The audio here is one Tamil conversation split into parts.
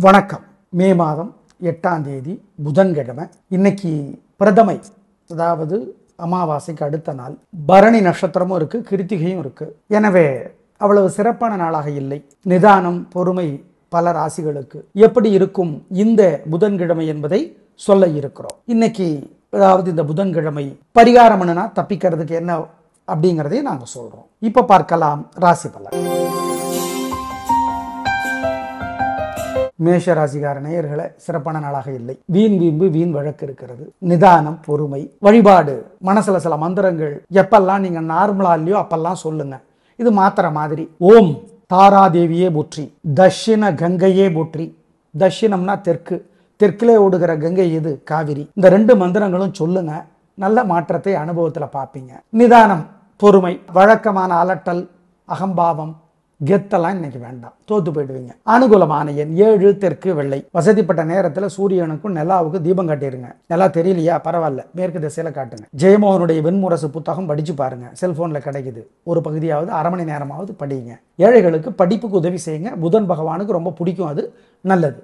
வணக்கம். மே மாதம் 8ஆம் தேதி புதன்கிழமை. இன்னைக்கு பிரதமை, அதாவது அமாவாசைக்கு அடுத்த நாள். பரணி நட்சத்திரமும் இருக்கு, கிருத்திகையும் இருக்கு. எனவே அவ்வளவு சிறப்பான நாளாக இல்லை. நிதானம், பொறுமை பல ராசிகளுக்கு எப்படி இருக்கும் இந்த புதன்கிழமை என்பதை சொல்ல இருக்கிறோம். இன்னைக்கு அதாவது இந்த புதன்கிழமை பரிகாரம் என்னன்னா தப்பிக்கிறதுக்கு என்ன அப்படிங்கிறதையும் நாங்கள் சொல்றோம். இப்ப பார்க்கலாம் ராசி பலன். மேஷ ராசிக்கார நேயர்களே, சிறப்பான நாளாக இல்லை. வீண் வீம்பு, வீண் வழக்கு இருக்கிறது. நிதானம், பொறுமை, வழிபாடு, மனசுல சில மந்திரங்கள் எப்பெல்லாம் நீங்க நார்மலா இல்லையோ அப்பெல்லாம் சொல்லுங்க. இது மாத்திர மாதிரி. ஓம் தாராதேவியே போற்றி, தட்சிண கங்கையே போற்றி. தட்சிணம்னா தெற்கு, தெற்கிலே ஓடுகிற கங்கை எது? காவிரி. இந்த ரெண்டு மந்திரங்களும் சொல்லுங்க, நல்ல மாற்றத்தை அனுபவத்தில் பார்ப்பீங்க. நிதானம், பொறுமை, வழக்கமான அலட்டல், அகம்பாவம், கெத்தெல்லாம் இன்னைக்கு வேண்டாம், தோத்து போயிடுவீங்க. அனுகூலமான எண் 7, தெற்கு வெள்ளை. வசதிப்பட்ட நேரத்தில் சூரியனுக்கும் நிலாவுக்கு தீபம் காட்டிடுங்க. நிலா தெரியலையா, பரவாயில்ல, மேற்கு திசையில காட்டுங்க. ஜெயமோகனுடைய வெண்முரசு புத்தகம் படிச்சு பாருங்க, செல்போன்ல கிடைக்குது. ஒரு பகுதியாவது அரை மணி நேரமாவது படிங்க. ஏழைகளுக்கு படிப்புக்கு உதவி செய்யுங்க. புதன் பகவானுக்கு ரொம்ப பிடிக்கும், அது நல்லது.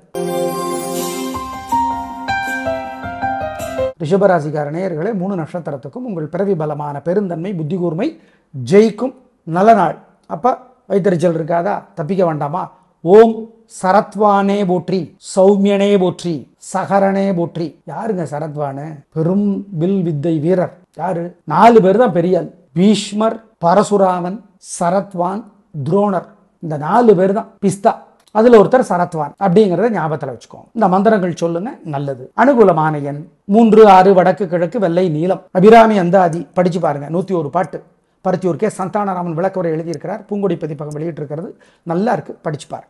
ரிஷபராசிக்கார நேயர்களே, 3 நட்சத்திரத்துக்கும் உங்கள் பிறவி பலமான பெருந்தன்மை, புத்தி கூர்மை ஜெயிக்கும் நல்ல நாள். அப்ப வைத்தறிச்சல் இருக்காதா? தப்பிக்க வேண்டாமா? ஓம் சரத்வானே போற்றி, சௌமியனே போற்றி, சகரனே போற்றி. யாருங்க சரத்வானு? பெரும் வில் வித்தை வீரர். யாரு? 4 பேர் தான் பெரிய ஆள். பீஷ்மர், பரசுராமன், சரத்வான், துரோணர். இந்த 4 பேர் தான் பிஸ்தா. அதுல ஒருத்தர் சரத்வான் அப்படிங்கிறத ஞாபகத்தில் வச்சுக்கோங்க. இந்த மந்திரங்கள் சொல்லுங்க, நல்லது. அனுகூலமான எண் 3, 6, வடக்கு கிழக்கு வெள்ளை நீலம். அபிராமி அந்தாதி படிச்சு பாருங்க, 101 பாட்டு. பருத்தியூர் கே சந்தானராமன் விளக்கவுரை எழுதியிருக்கிறார். பூங்கொடி பதிப்பகம் வெளியிட்டிருக்கிறது, நல்லா இருக்கு, படிச்சு பாருங்க.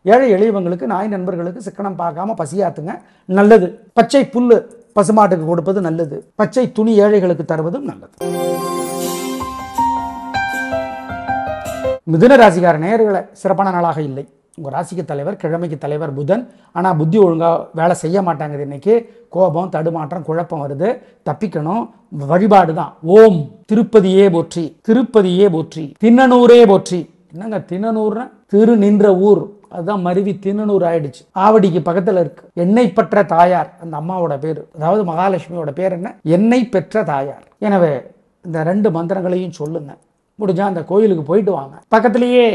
ஏழை எளியவங்களுக்கு, நாய் நண்பர்களுக்கு சிக்கனம் பார்க்காம பசியாத்துங்க, நல்லது. பச்சை புல்லு பசுமாட்டுக்கு கொடுப்பது நல்லது. பச்சை துணி ஏழைகளுக்கு தருவதும் நல்லது. மிதுன ராசிக்கார நேயர்களே, சிறப்பான நாளாக இல்லை. உங்கள் ராசிக்கு தலைவர், கிழமைக்கு தலைவர் புதன். ஆனால் புத்தி ஒழுங்காக வேலை செய்ய மாட்டாங்க. இன்னைக்கு கோபம், தடுமாற்றம், குழப்பம் வருது. தப்பிக்கணும். வழிபாடு தான். ஓம் திருப்பதியே போற்றி, திருப்பதியே போற்றி, திண்ணனூரே போற்றி. என்னங்க திண்ணனூர்னா? திரு நின்ற ஊர், அதுதான் மருவி திண்ணனூர் ஆயிடுச்சு. ஆவடிக்கு பக்கத்தில் இருக்கு. எண்ணெய் பெற்ற தாயார் அந்த அம்மாவோட பேர், அதாவது மகாலட்சுமியோட பேர் என்ன? எண்ணெய் பெற்ற தாயார். எனவே இந்த 2 மந்திரங்களையும் சொல்லுங்க. முடிஞ்சா அந்த கோயிலுக்கு போயிட்டு வாங்க. பக்கத்திலேயே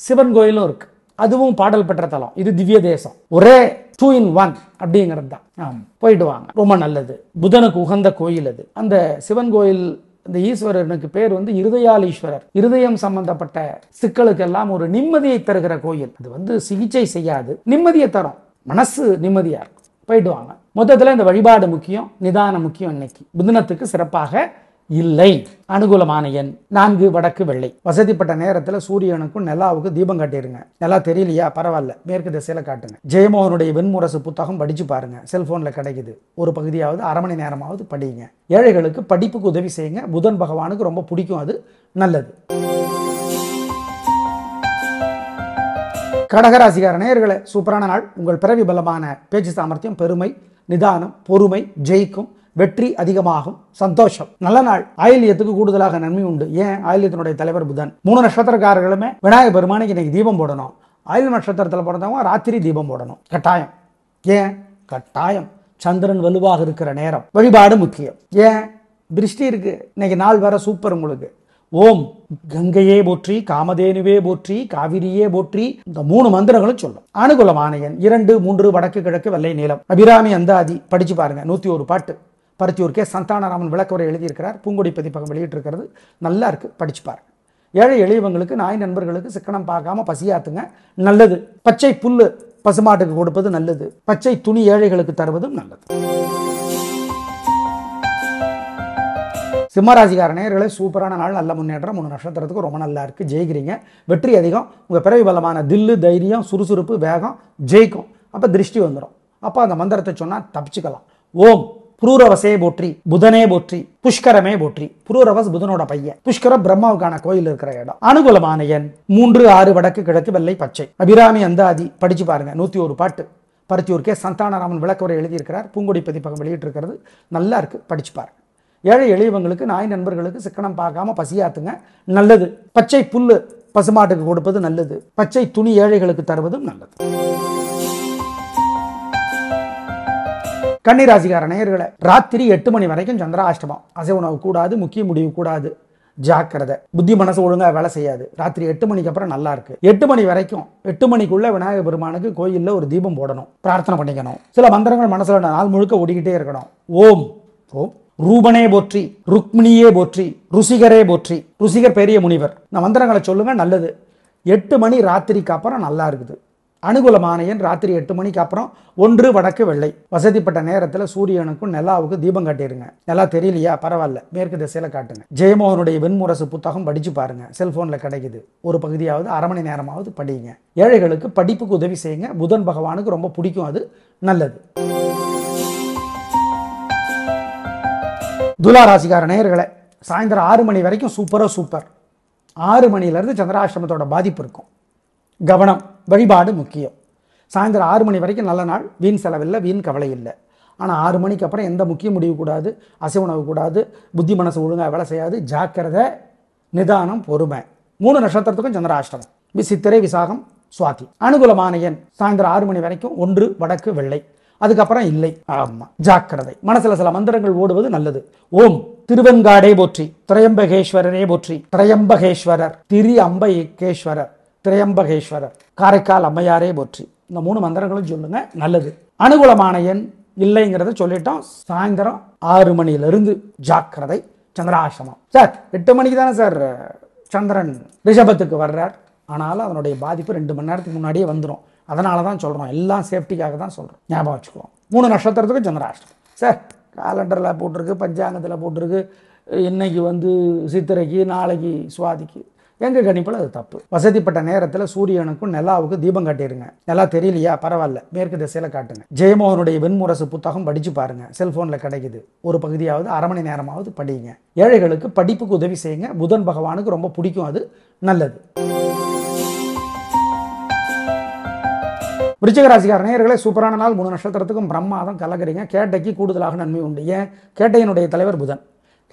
சிவன் கோயிலும் இருக்கு, அதுவும் பாடல் பெற்ற தலம். இது திவ்ய தேசம், ஒரே 2 in 1 அப்படிங்கிறது தான். போயிட்டு வாங்க, ரொம்ப நல்லது. புதனுக்கு உகந்த கோயில் அது. அந்த சிவன் கோயில், இந்த ஈஸ்வரனுக்கு பேர் இருதயாலீஸ்வரர். இருதயம் சம்பந்தப்பட்ட சிக்கலுக்கெல்லாம் ஒரு நிம்மதியை தருகிற கோயில். அது சிகிச்சை செய்யாது, நிம்மதியை தரும். மனசு நிம்மதியா இருக்கும். போயிட்டு வாங்க. மொத்தத்தில் இந்த வழிபாடு முக்கியம், நிதானம் முக்கியம். இன்னைக்கு புதனத்துக்கு சிறப்பாக இல்லை. அனுகூலமான எண் 4, வடக்கு வெள்ளை. வசதிப்பட்ட நேரத்தில் சூரியனுக்கும் நிலாவுக்கு தீபம் காட்டிடுங்க. நிலா தெரியலையா, பரவாயில்ல, மேற்கு திசையில காட்டுங்க. ஜெயமோகனுடைய வெண்முரசு புத்தகம் படிச்சு பாருங்க, செல்போன்ல கிடைக்குது. ஒரு பகுதியாவது அரை மணி நேரமாவது படிங்க. ஏழைகளுக்கு படிப்புக்கு உதவி செய்யுங்க. புதன் பகவானுக்கு ரொம்ப பிடிக்கும், அது நல்லது. கடகராசிக்கார நேயர்களே, சூப்பரான நாள். உங்கள் பிறவி பலமான பேச்சு சாமர்த்தியம், பெருமை, நிதானம், பொறுமை ஜெயிக்கும். வெற்றி அதிகமாகும். சந்தோஷம். நல்ல நாள். ஆயில்யத்துக்கு கூடுதலாக நன்மை உண்டு. ஏன்? ஆயில்யத்தினுடைய தலைவர் புதன். 3 நட்சத்திரக்காரர்களுமே விநாயகர் பெருமானுக்கு இன்னைக்கு தீபம் போடணும். ஆயுள் நட்சத்திரத்தில் பிறந்தவங்க ராத்திரி தீபம் போடணும், கட்டாயம். ஏன்? கட்டாயம். சந்திரன் வலுவாக இருக்கிற நேரம். வழிபாடு முக்கியம். ஏன்? திருஷ்டி இருக்கு. இன்னைக்கு நாள் வேற சூப்பர் உங்களுக்கு. ஓம் கங்கையே போற்றி, காமதேனுவே போற்றி, காவிரியே போற்றி. இந்த 3 மந்திரங்களும் சொல்லும். அனுகூலமான எண் 2, 3, வடக்கு கிழக்கு வெள்ளை நீலம். அபிராமி அந்தாதி படிச்சு பாருங்க, 101 பாட்டு. பருத்தியூர் கே சந்தானராமன் விளக்கவுரை எழுதியிருக்கிறார். பூங்கொடி பதிப்பகம் வெளியிட்டிருக்கிறது, நல்லா இருக்கு, படிச்சு பாருங்க. ஏழை எளியவங்களுக்கு, நாய் நண்பர்களுக்கு சிக்கனம் பார்க்காம பசியாத்துங்க, நல்லது. பச்சை புல்லு பசுமாட்டுக்கு கொடுப்பது நல்லது. பச்சை துணி ஏழைகளுக்கு தருவதும் நல்லது. சிம்மராசிக்கார நேயர்களே, சூப்பரான நாள், நல்ல முன்னேற்றம். 3 நட்சத்திரத்துக்கு ரொம்ப நல்லா இருக்கு, ஜெயிக்கிறீங்க. வெற்றி அதிகம். உங்க பிறவி பலமான தில்லு, தைரியம், சுறுசுறுப்பு, வேகம் ஜெயிக்கும். அப்ப திருஷ்டி வந்துடும். அப்ப அந்த மந்திரத்தை சொன்னா தப்பிச்சுக்கலாம். ஓம் புரூரவசே போற்றி, புதனே போற்றி, புஷ்கரமே போற்றி. புரூரவஸ் புதனோட பையன். புஷ்கரம் பிரம்மாவுக்கான கோயில் இருக்கிற இடம். அனுகூலமான எண் 3, 6, வடக்கு கிழக்கு வெள்ளை பச்சை. அபிராமி அந்தாதி படிச்சு பாருங்க, 101 பாட்டு. பருத்தியூர் கே சந்தானராமன் விளக்கவுரை எழுதியிருக்கிறார். பூங்கொடி பதிப்பகம் வெளியிட்டிருக்கிறது, நல்லா இருக்கு, படிச்சு பாருங்க. ஏழை எளியவங்களுக்கு, நாய் நண்பர்களுக்கு சிக்கனம் பார்க்காம பசியாத்துங்க, நல்லது. பச்சை புல்லு பசுமாட்டுக்கு கொடுப்பது நல்லது. பச்சை துணி ஏழைகளுக்கு தருவதும் நல்லது. கன்னிராசிக்கார நேயர்களே, ராத்திரி 8 மணி வரைக்கும் சந்திராஷ்டமம். அசைவ உணவு கூடாது, முக்கிய முடிவு கூடாது, ஜாக்கிரதை. புத்தி மனசு ஒழுங்கா வேலை செய்யாது. ராத்திரி 8 மணிக்கு அப்புறம் நல்லா இருக்கு. 8 மணி வரைக்கும் 8 மணிக்குள்ள விநாயகர் பெருமானுக்கு கோயில்ல ஒரு தீபம் போடணும், பிரார்த்தனை பண்ணிக்கணும். சில மந்திரங்கள் மனசுல நாள் முழுக்க ஓடிக்கிட்டே இருக்கணும். ஓம் ஓம் ரூபனே போற்றி, ருக்மிணியே போற்றி, ருசிகரே போற்றி. ருசிகர் பெரிய முனிவர். இந்த மந்திரங்களை சொல்லுங்க, நல்லது. 8 மணி ராத்திரிக்கு அப்புறம் நல்லா இருக்குது. அனுகூலமான எண் ராத்திரி 8 மணிக்கு அப்புறம் 1 வடக்கு வெள்ளை. வசதிப்பட்ட நேரத்தில் சூரியனுக்கும் நிலாவுக்கு தீபம் காட்டிடுங்க. நிலா தெரியலையா, பரவாயில்ல, மேற்கு திசையில காட்டுங்க. ஜெயமோகனுடைய வெண்முரசு புத்தகம் படிச்சு பாருங்க, செல்போன்ல கிடைக்குது. ஒரு பகுதியாவது அரை மணி நேரமாவது படிங்க. ஏழைகளுக்கு படிப்புக்கு உதவி செய்யுங்க. புதன் பகவானுக்கு ரொம்ப பிடிக்கும், அது நல்லது. துலா ராசிக்கார நேயர்களே, சாயந்தரம் 6 மணி வரைக்கும் சூப்பர். 6 மணிலேருந்து சந்திராஷ்டமத்தோட பாதிப்பு இருக்கும். கவனம், வழிபாடு முக்கியம். சாயந்தரம் 6 மணி வரைக்கும் நல்ல நாள், வீண் செலவில்லை, வீண் கவலை இல்லை. ஆனால் 6 மணிக்கு அப்புறம் எந்த முக்கிய முடிவு கூடாது, அசைவ உணவு கூடாது, புத்தி மனசு ஒழுங்காக வேலை செய்யாது, ஜாக்கிரதை, நிதானம், பொறுமை. 3 நட்சத்திரத்துக்கும் சந்திராஷ்டமம். சித்திரை, விசாகம், சுவாதி. அனுகூலமான எண் சாயந்தரம் 6 மணி வரைக்கும் 1 வடக்கு வெள்ளை. அதுக்கப்புறம் இல்லை. ஆமா, ஜாக்கிரதை. மனசுல சில மந்திரங்கள் ஓடுவது நல்லது. ஓம் திருவெண்காடே போற்றி, திரையம்பகேஸ்வரரே போற்றி, திரையம்பகேஸ்வரர், திரு அம்பகேஸ்வரர், திரையம்பகேஸ்வரர், காரைக்கால் அம்மையாரே போற்றி. இந்த 3 மந்திரங்களும் சொல்லுங்க, நல்லது. அனுகூலமான எண் இல்லைங்கிறத சொல்லிட்டோம். சாயந்தரம் 6 மணியிலிருந்து ஜாக்கிரதை, சந்திராசிரமம். சார் 8 மணிக்கு தானே சார் சந்திரன் ரிஷபத்துக்கு வர்றார். ஆனாலும் அதனுடைய பாதிப்பு 2 மணி நேரத்துக்கு முன்னாடியே வந்துடும். அதனால தான் சொல்கிறோம், எல்லாம் சேஃப்டிக்காக தான் சொல்கிறோம், ஞாபகம் வச்சுக்குவோம். 3 நட்சத்திரத்துக்கு சந்திராஷ்டமம். சார் காலண்டரில் போட்டிருக்கு, பஞ்சாங்கத்தில் போட்டிருக்கு, இன்னைக்கு சித்திரைக்கு, நாளைக்கு சுவாதிக்கு. எங்கள் கணிப்பில் அது தப்பு. வசதிப்பட்ட நேரத்தில் சூரியனுக்கும் நிலாவுக்கு தீபம் காட்டிடுங்க. நிலா தெரியலையா, பரவாயில்ல, மேற்கு திசையில் காட்டுங்க. ஜெயமோகனுடைய வெண்முரசு புத்தகம் படித்து பாருங்க, செல்ஃபோனில் கிடைக்குது. ஒரு பகுதியாவது அரை மணி நேரமாவது படிங்க. ஏழைகளுக்கு படிப்புக்கு உதவி செய்யுங்க. புதன் பகவானுக்கு ரொம்ப பிடிக்கும், அது நல்லது. விருச்சிக ராசிக்கார நேயர்களே, சூப்பரான நாள். 3 நட்சத்திரத்துக்கும் பிரம்மாதம், கலக்கிறீங்க. கேட்டைக்கு கூடுதலாக நன்மை உண்டு. ஏன்? கேட்டையினுடைய தலைவர் புதன்.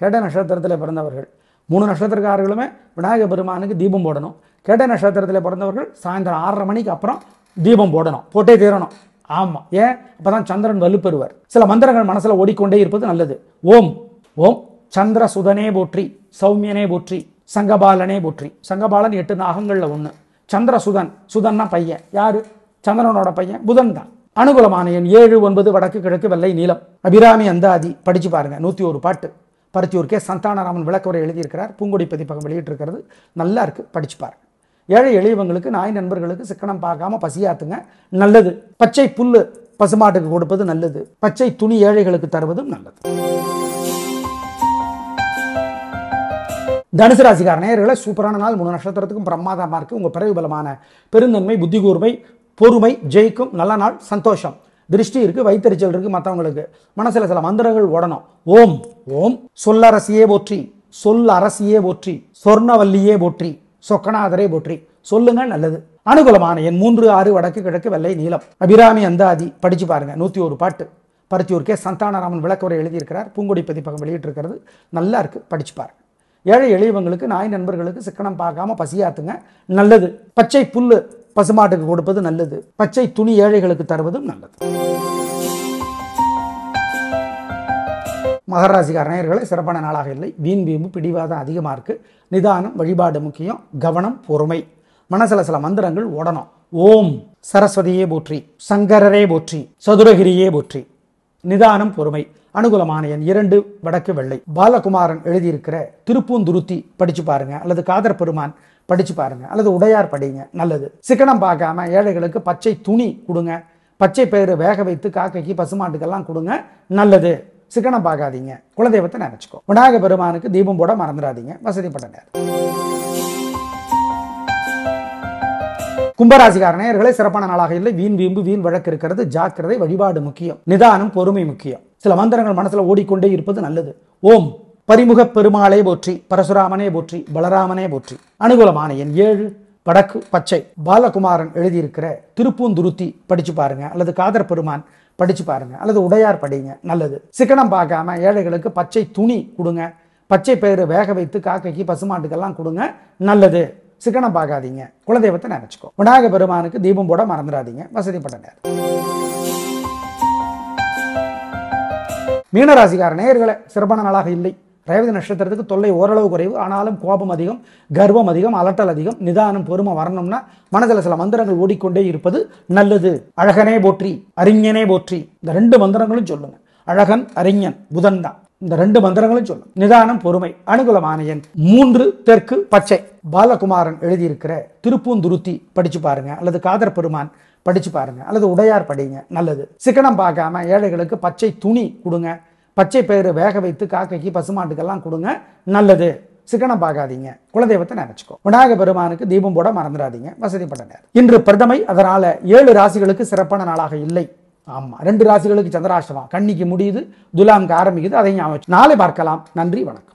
கேட்டை நட்சத்திரத்தில் பிறந்தவர்கள் 3 நட்சத்திரக்காரர்களுமே விநாயகர் பெருமானுக்கு தீபம் போடணும். கேட்டை நட்சத்திரத்தில் பிறந்தவர்கள் சாயந்தரம் 6:30 மணிக்கு அப்புறம் தீபம் போடணும், போட்டே தீரணும். ஆமாம், ஏன்? அப்போ தான் சந்திரன் வலுப்பெறுவர். சில மந்திரங்கள் மனசில் ஓடிக்கொண்டே இருப்பது நல்லது. ஓம் ஓம் சந்திர சுதனே போற்றி, சௌமியனே போற்றி, சங்கபாலனே போற்றி. சங்கபாலன் 8 நாகங்களில் 1. சந்திர சுதன், சுதன்னா பையன். யாரு? சந்திரனோட பையன் புதன் தான். அனுகூலமான எண் 7, 9 வடக்கு கிழக்கு வெள்ளை நீலம். அபிராமி அந்தாதி படிச்சு பாருங்க, 101 பாட்டு. பருத்தியூர் கே சந்தானராமன் விளக்கவுரை எழுதியிருக்கிறார். பூங்கொடி பதிப்பகம் வெளியிட்டிருக்கிறது, நல்லா இருக்கு, படிச்சு பாருங்க. ஏழை எளியவங்களுக்கு, நாய் நண்பர்களுக்கு சிக்கனம் பார்க்காம பசியாத்துங்க, நல்லது. பச்சை புல்லு பசுமாட்டுக்கு கொடுப்பது நல்லது. பச்சை துணி ஏழைகளுக்கு தருவதும் நல்லது. தனுசு ராசிக்கார நேயர்களே, சூப்பரான நாள். 3 நட்சத்திரத்துக்கும் பிரமாதமாக இருக்கு. உங்க பிறகு பலமான பெருந்தன்மை, புத்தி கூர்மை, பொறுமை ஜெயிக்கும். நல்ல நாள், சந்தோஷம். திருஷ்டி இருக்கு, வைத்தறிச்சல் இருக்கு. மற்றவங்களுக்கு மனசுல சில மந்திரங்கள் ஓடணும். ஓம் ஓம் சொல்லரசியே போற்றி, சொல் அரசியே போற்றி, சொர்ணவல்லியே போற்றி, சொக்கநாதரே போற்றி. சொல்லுங்க, நல்லது. அனுகூலமான எண் 3, 6 வடக்கு கிழக்கு வெள்ளை நீலம். அபிராமி அந்தாதி படிச்சு பாருங்க, 101 பாட்டு. பருத்தியூர் கே சந்தானராமன் விளக்கவுரை எழுதியிருக்கிறார். பூங்கொடி பதிப்பகம் வெளியிட்டிருக்கிறது, நல்லா இருக்கு, படிச்சு பாருங்க. ஏழை எளியவங்களுக்கு, நாய் நண்பர்களுக்கு சிக்கனம் பார்க்காம பசியாத்துங்க, நல்லது. பச்சை புல்லு பசுமாட்டுக்கு கொடுப்பது நல்லது. பச்சை துணி ஏழைகளுக்கு தருவதும் நல்லது. மகர ராசிக்கார நேயர்களே, சிறப்பான நாளாக இல்லை. வீண் வீம்பு பிடிவாதம் அதிகமாக இருக்கு. நிதானம், வழிபாடு முக்கியம். கவனம், பொறுமை. மனசுல சில மந்திரங்கள் ஓடணும். ஓம் சரஸ்வதியே போற்றி, சங்கரரே போற்றி, சதுரகிரியே போற்றி. நிதானம், பொறுமை. அனுகூலமான எண் 2 வடக்கு வெள்ளை. பாலகுமாரன் எழுதியிருக்கிற திருப்பூந்துருத்தி படிச்சு பாருங்க, அல்லது காதர் பெருமான் படிச்சு பாருங்க, அல்லது உடையார் படிங்க, நல்லது. சிக்கனம் பார்க்காம ஏழைகளுக்கு பச்சை துணி கொடுங்க. பச்சை பயிறு வேக வைத்து காக்கைக்கு, பசுமாட்டுக்கெல்லாம் கொடுங்க, நல்லது. சிக்கனம் பார்க்காதீங்க, குலதெய்வத்தை நினைச்சுக்கோ. விநாயகர் பெருமானுக்கு தீபம் போட மறந்துடாதீங்க, வசதிப்பட்ட நேரம். கும்பராசிக்கார நேயர்களே, சிறப்பான நாளாக இல்லை. வீண் வீம்பு, வீண் வழக்கு இருக்கிறது, ஜாக்கிரதை. வழிபாடு முக்கியம். நிதானம், பொறுமை முக்கியம். சில மந்திரங்கள் மனசுல ஓடிக்கொண்டே இருப்பது நல்லது. ஓம் பரிமுக பெருமாளே போற்றி, பரசுராமனே போற்றி, பலராமனே போற்றி. அனுகூலமான எண் 7 வடக்கு பச்சை. பாலகுமாரன் எழுதியிருக்கிற திருப்பூந்துருத்தி படிச்சு பாருங்க, அல்லது காதர் பெருமான் படிச்சு பாருங்க, அல்லது உடையார் படிங்க, நல்லது. சிக்கனம் பார்க்காம ஏழைகளுக்கு பச்சை துணி கொடுங்க. பச்சை பயிறு வேக வைத்து காக்கைக்கு, பசுமாட்டுக்கெல்லாம் கொடுங்க, நல்லது. சிக்கனம் பார்க்காதீங்க, குலதெய்வத்தை நினைச்சுக்கோ. விநாயகர் பெருமானுக்கு தீபம் போட மறந்துடாதீங்க, வசதிப்பட்ட நேரம். மீனராசிக்கார நேயர்களே, சிறப்பான நாளாக இல்லை. ரேவதி நட்சத்திரத்துக்கு தொல்லை ஓரளவு குறைவு, ஆனாலும் கோபம் அதிகம், கர்வம் அதிகம், அலட்டல் அதிகம். நிதானம் பொறுமை வரணும்னா மனதில் சில மந்திரங்கள் ஓடிக்கொண்டே இருப்பது நல்லது. அழகனே போற்றி, அறிஞனே போற்றி, இந்த 2 மந்திரங்களும் சொல்லுங்க. அழகன், அறிஞன், புதன் தான். இந்த 2 மந்திரங்களும் சொல்லும். நிதானம், பொறுமை. அனுகூலமான எண் 3, தெற்கு பச்சை. பாலகுமாரன் எழுதியிருக்கிற திருப்பூந்துருத்தி படிச்சு பாருங்க, அல்லது காதர் பெருமான் படிச்சு பாருங்க, அல்லது உடையார் படிங்க, நல்லது. சிக்கனம் பார்க்காம ஏழைகளுக்கு பச்சை துணி கொடுங்க, பச்சை பயிறு வேக வைத்து காக்கைக்கு பசுமாட்டுக்கெல்லாம் கொடுங்க, நல்லது. சிக்கனம் பார்க்காதீங்க, குலதெய்வத்தை நினைச்சுக்கோ. விநாயக பெருமானுக்கு தீபம் போட மறந்துடாதீங்க, வசதிப்பட்ட நேரம். இன்று பிரதமை, அதனால 7 ராசிகளுக்கு சிறப்பான நாளாக இல்லை. ஆமா, 2 ராசிகளுக்கு சந்திராஷ்டமம். கன்னிக்கு முடியுது, துலாம்க்கு ஆரம்பிக்குது, அதையும் நாளை பார்க்கலாம். நன்றி, வணக்கம்.